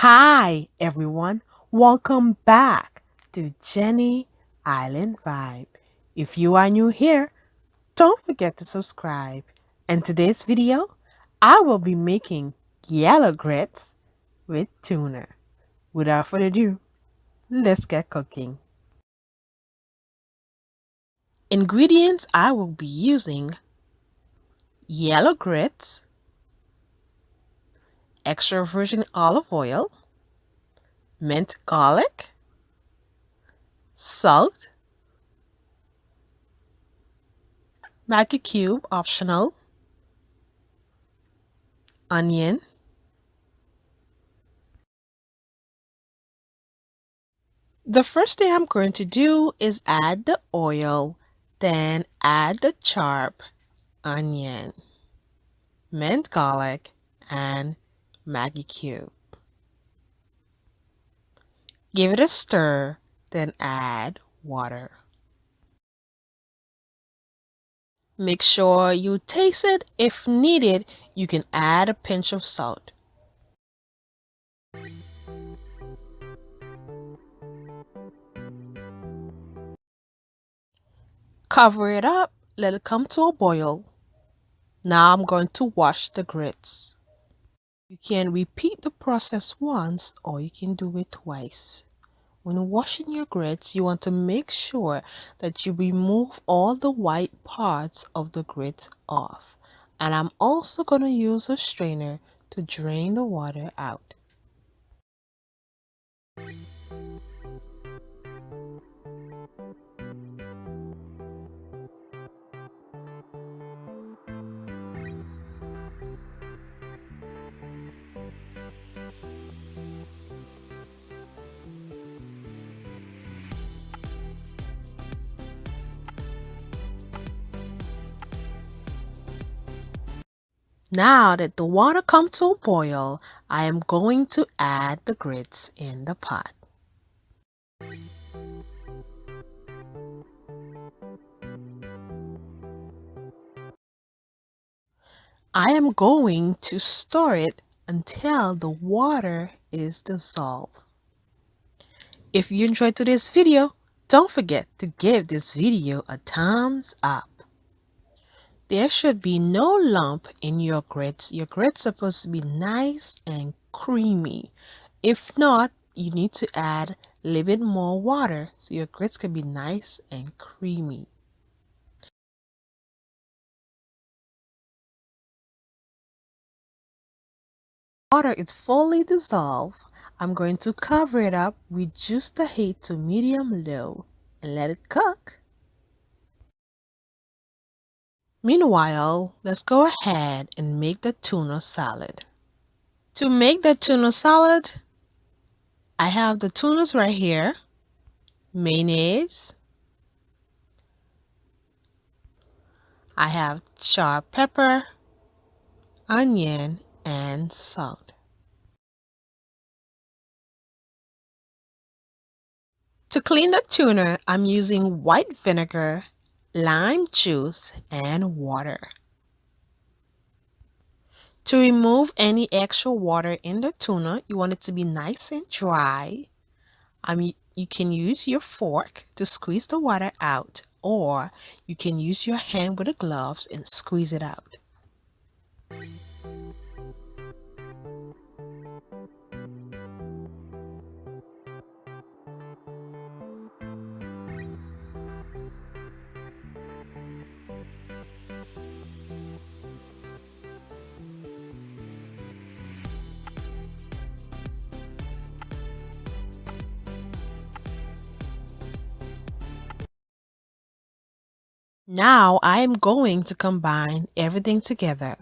Hi, everyone. Welcome back to Jenny Island Vibe. If you are new here, don't forget to subscribe. In today's video, I will be making yellow grits with tuna. Without further ado, let's get cooking. Ingredients I will be using: yellow grits, extra virgin olive oil, minced garlic, salt, Maggi cube optional, onion. The first thing I'm going to do is add the oil, then add the chopped onion, minced garlic, and Maggi cube. Give it a stir, then add water. Make sure you taste it. If needed, you can add a pinch of salt. Cover it up, let it come to a boil. Now I'm going to wash the grits. You can repeat the process once or you can do it twice. When washing your grits, you want to make sure that you remove all the white parts of the grits off. And I'm also going to use a strainer to drain the water out. Now that the water comes to a boil, I am going to add the grits in the pot. I am going to stir it until the water is dissolved. If you enjoyed today's video, don't forget to give this video a thumbs up. There should be no lump in your grits. Your grits are supposed to be nice and creamy. If not, you need to add a little bit more water so your grits can be nice and creamy. Water is fully dissolved. I'm going to cover it up, reduce the heat to medium-low, and let it cook. Meanwhile, let's go ahead and make the tuna salad. To make the tuna salad, I have the tunas right here, mayonnaise, I have chopped pepper, onion, and salt. To clean the tuna, I'm using white vinegar, lime juice, and water. To remove any extra water in the tuna, you want it to be nice and dry. You can use your fork to squeeze the water out, or you can use your hand with the gloves and squeeze it out. Now I am going to combine everything together.